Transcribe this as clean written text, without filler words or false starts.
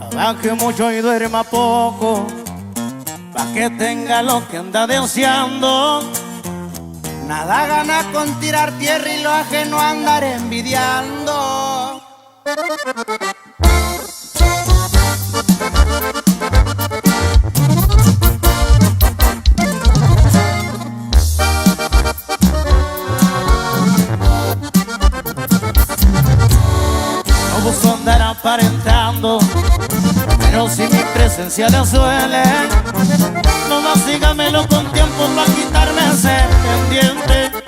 trabaje mucho y duerma poco, pa' que tenga lo que anda deseando. Nada gana con tirar tierra y lo ajeno andar envidiando. No busco andar aparentando, pero si mi presencia le suele, nomás dígamelo con tiempo pa' quitarme ese pendiente.